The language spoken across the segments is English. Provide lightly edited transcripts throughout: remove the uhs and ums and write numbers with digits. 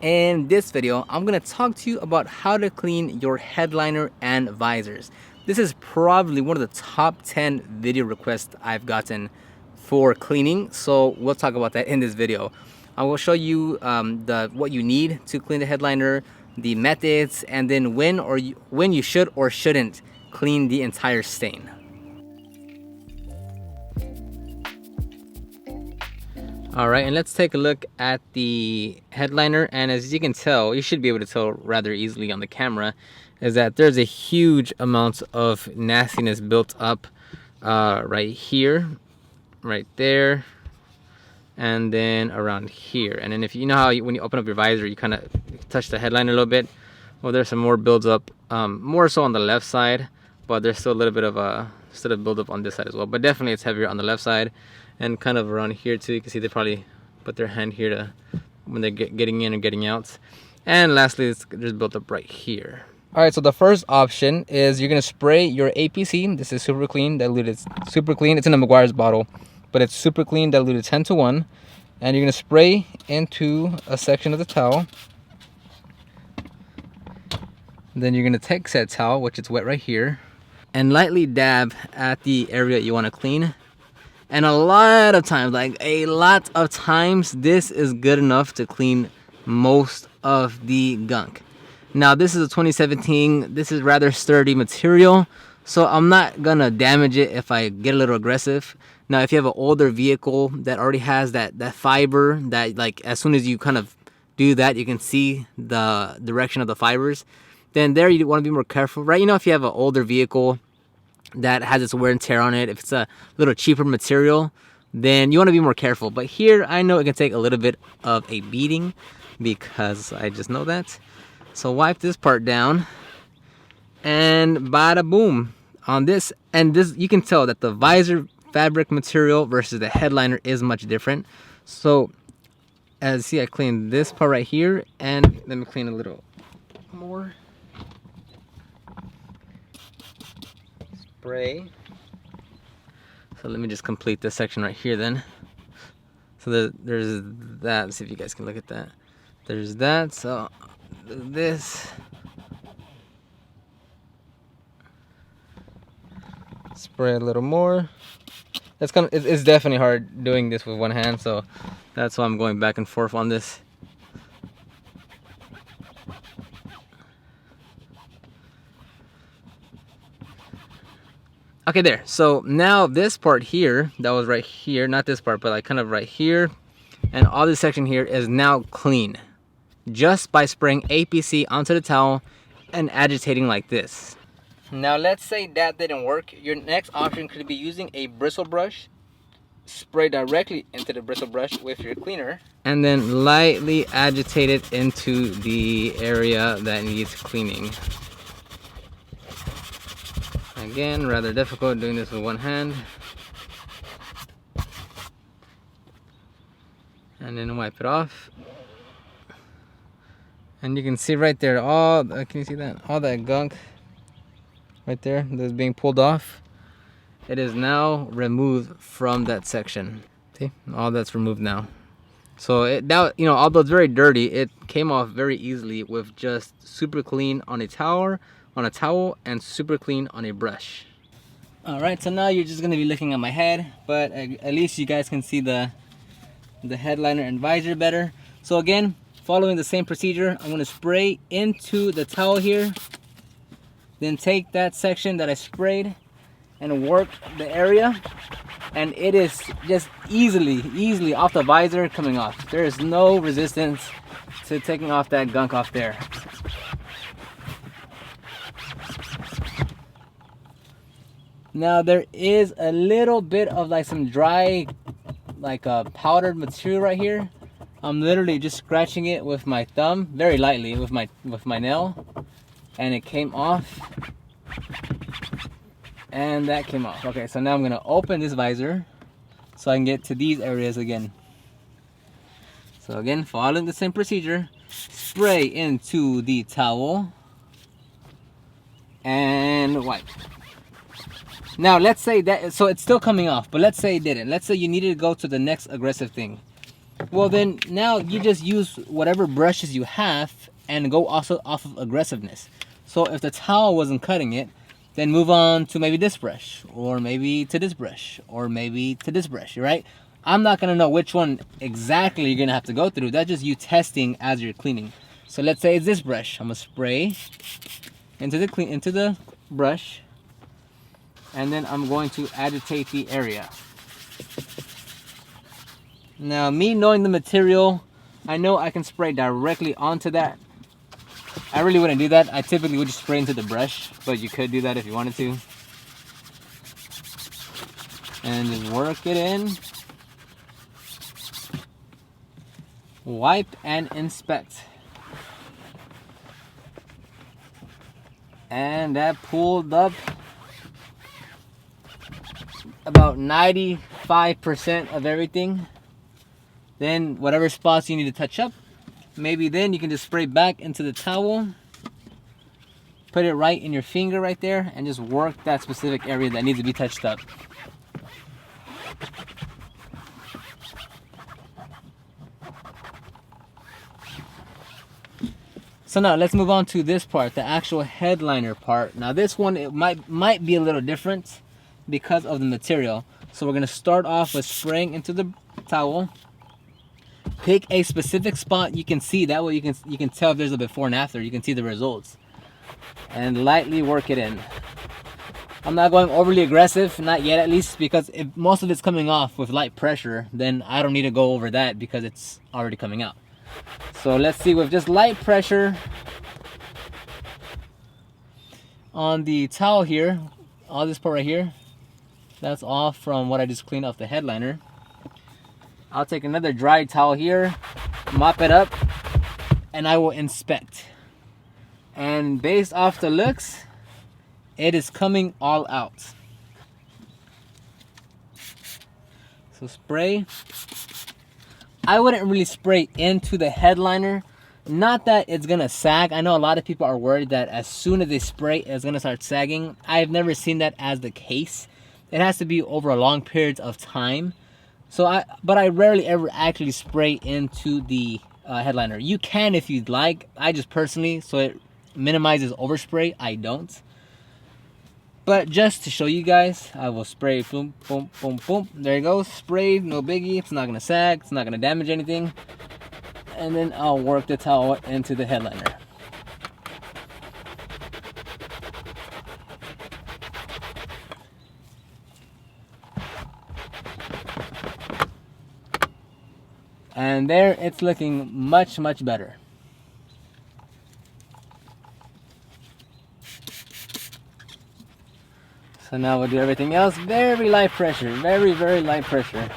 In this video, I'm going to talk to you about how to clean your headliner and visors. This is probably one of the top 10 video requests I've gotten for cleaning, so we'll talk about that in this video. I will show you what you need to clean the headliner, the methods, and then when you should or shouldn't clean the entire stain. Alright, and let's take a look at the headliner, and as you can tell, you should be able to tell rather easily on the camera, is that there's a huge amount of nastiness built up right here, right there, and then around here. And then if you know how when you open up your visor, you kind of touch the headliner a little bit, well, there's some more builds up, more so on the left side, but there's still a little bit of a build up on this side as well, but definitely it's heavier on the left side. And kind of around here too, you can see they probably put their hand here to when they're getting in or getting out. And lastly, it's just built up right here. Alright, so the first option is you're going to spray your APC. This is super clean, diluted, super clean. It's in a McGuire's bottle, but it's super clean, diluted 10:1. And you're going to spray into a section of the towel. Then you're going to take said towel, which is wet right here, and lightly dab at the area you want to clean. And a lot of times, this is good enough to clean most of the gunk. Now, this is a 2017. This is rather sturdy material, so I'm not gonna damage it if I get a little aggressive. Now, if you have an older vehicle that already has that fiber, that like as soon as you kind of do that, you can see the direction of the fibers, then there you want to be more careful, right? You know, if you have an older vehicle that has its wear and tear on it, if it's a little cheaper material, then you want to be more careful. But here, I know it can take a little bit of a beating because I just know that. So wipe this part down, and bada boom on this. And this, you can tell that the visor fabric material versus the headliner is much different. So as you see, I cleaned this part right here, and let me clean a little more. Spray. So let me just complete this section right here then. So there's that. Let's see if you guys can look at that. There's that. So this. Spray a little more. It's definitely hard doing this with one hand, so that's why I'm going back and forth on this. Okay, there. So now this part here, that was right here, not this part, but like kind of right here, and all this section here is now clean just by spraying APC onto the towel and agitating like this. Now let's say that didn't work. Your next option could be using a bristle brush. Spray directly into the bristle brush with your cleaner, and then lightly agitate it into the area that needs cleaning. Again, rather difficult doing this with one hand. And then wipe it off. And you can see right there, can you see that? All that gunk right there that's being pulled off. It is now removed from that section. See, all that's removed now. So now, although it's very dirty, it came off very easily with just super clean on a towel, and super clean on a brush. All right, so now you're just gonna be looking at my head, but at least you guys can see the headliner and visor better. So again, following the same procedure, I'm gonna spray into the towel here, then take that section that I sprayed and work the area, and it is just easily off the visor coming off. There is no resistance to taking off that gunk off there. Now there is a little bit of like some dry, like powdered material right here. I'm literally just scratching it with my thumb, very lightly with my nail, and it came off. And that came off. Okay, so now I'm gonna open this visor so I can get to these areas again. So again, following the same procedure, spray into the towel and wipe. Now let's say that, so it's still coming off, but let's say it didn't. Let's say you needed to go to the next aggressive thing. Well, then now you just use whatever brushes you have and go also off of aggressiveness. So if the towel wasn't cutting it, then move on to maybe this brush, or maybe to this brush, or maybe to this brush, right? I'm not gonna know which one exactly you're gonna have to go through. That's just you testing as you're cleaning. So let's say it's this brush. I'm gonna spray into the brush, and then I'm going to agitate the area. Now, me knowing the material, I know I can spray directly onto that. I really wouldn't do that. I typically would just spray into the brush, but you could do that if you wanted to. And just work it in. Wipe and inspect. And that pulled up about 95% of everything. Then whatever spots you need to touch up, maybe then you can just spray back into the towel, put it right in your finger right there, and just work that specific area that needs to be touched up. So now let's move on to this part, the actual headliner part. Now this one, it might be a little different because of the material. So we're gonna start off with spraying into the towel. Pick a specific spot you can see. That way you can tell if there's a before and after. You can see the results. And lightly work it in. I'm not going overly aggressive, not yet at least, because if most of it's coming off with light pressure, then I don't need to go over that because it's already coming out. So let's see, with just light pressure on the towel here, all this part right here, that's off from what I just cleaned off the headliner. I'll take another dry towel here, mop it up, and I will inspect. And based off the looks, it is coming all out. So spray. I wouldn't really spray into the headliner. Not that it's gonna sag. I know a lot of people are worried that as soon as they spray, it's gonna start sagging. I've never seen that as the case. It has to be over a long period of time. But I rarely ever actually spray into the headliner. You can if you'd like. I just personally, so it minimizes overspray, I don't. But just to show you guys, I will spray, boom, boom, boom, boom. There you go, spray, no biggie. It's not gonna sag, it's not gonna damage anything. And then I'll work the towel into the headliner. And there, it's looking much, much better. So now we'll do everything else. Very light pressure, very, very light pressure.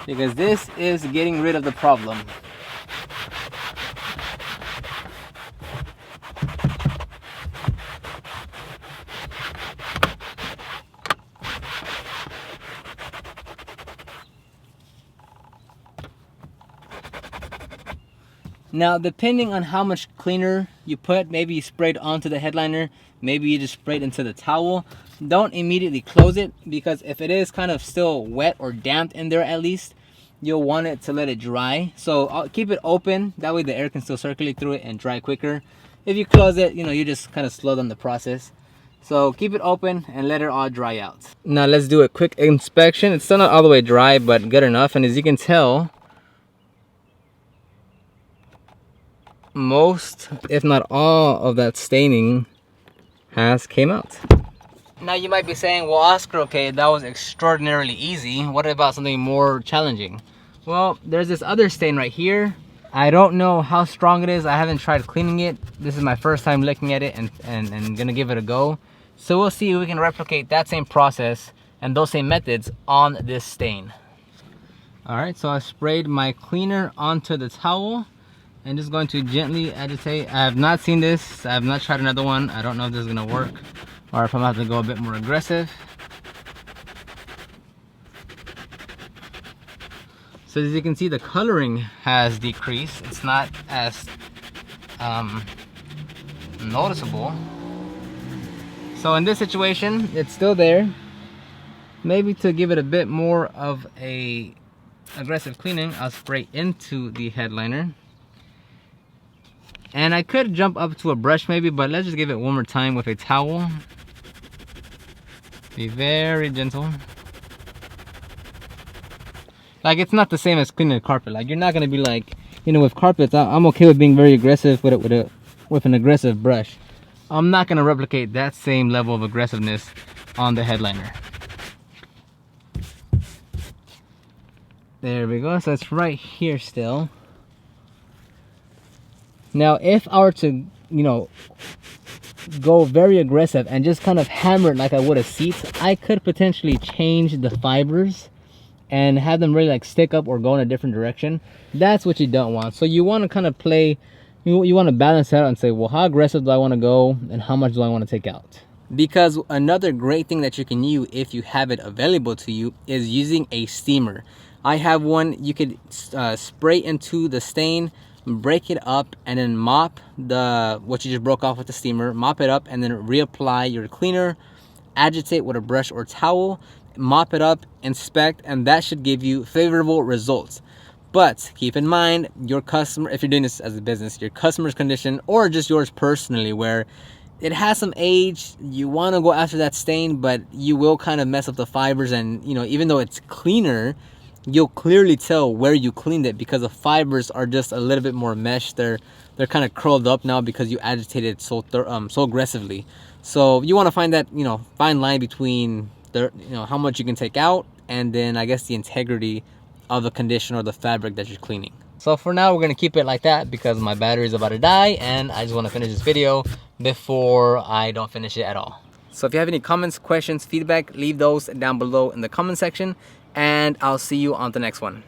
Because this is getting rid of the problem. Now, depending on how much cleaner you put, maybe you sprayed onto the headliner, maybe you just sprayed into the towel, don't immediately close it, because if it is kind of still wet or damp in there at least, you'll want it to let it dry. So I'll keep it open, that way the air can still circulate through it and dry quicker. If you close it, you just kind of slow down the process. So keep it open and let it all dry out. Now let's do a quick inspection. It's still not all the way dry, but good enough. And as you can tell, most, if not all, of that staining has came out. Now you might be saying, well, Oscar, okay, that was extraordinarily easy. What about something more challenging? Well, there's this other stain right here. I don't know how strong it is. I haven't tried cleaning it. This is my first time looking at it and gonna give it a go. So we'll see if we can replicate that same process and those same methods on this stain. All right, so I sprayed my cleaner onto the towel and just going to gently agitate. I have not seen this. I have not tried another one. I don't know if this is gonna work or if I'm gonna have to go a bit more aggressive. So as you can see, the coloring has decreased. It's not as noticeable. So in this situation, it's still there. maybe to give it a bit more of a aggressive cleaning, I'll spray into the headliner. And I could jump up to a brush maybe, but let's just give it one more time with a towel. Be very gentle. Like, it's not the same as cleaning a carpet. Like, you're not gonna be like, you know, with carpets, I'm okay with being very aggressive with an aggressive brush. I'm not gonna replicate that same level of aggressiveness on the headliner. There we go, so it's right here still. Now, if I were to, you know, go very aggressive and just kind of hammer it like I would a seat, I could potentially change the fibers and have them really like stick up or go in a different direction. That's what you don't want. So you want to kind of play, you want to balance out and say, well, how aggressive do I want to go and how much do I want to take out? Because another great thing that you can use if you have it available to you is using a steamer. I have one. You could spray into the stain, break it up, and then mop what you just broke off with the steamer, mop it up, and then reapply your cleaner, agitate with a brush or towel, mop it up, inspect, and that should give you favorable results. But keep in mind, your customer, if you're doing this as a business, your customer's condition or just yours personally, where it has some age, you want to go after that stain, but you will kind of mess up the fibers. And, you know, even though it's cleaner, you'll clearly tell where you cleaned it because the fibers are just a little bit more meshed. They're kind of curled up now because you agitated so aggressively. So you want to find that, you know, fine line between how much you can take out, and then I guess the integrity of the condition or the fabric that you're cleaning. So for now, we're gonna keep it like that because my battery is about to die and I just want to finish this video before I don't finish it at all. So if you have any comments, questions, feedback, leave those down below in the comment section, and I'll see you on the next one.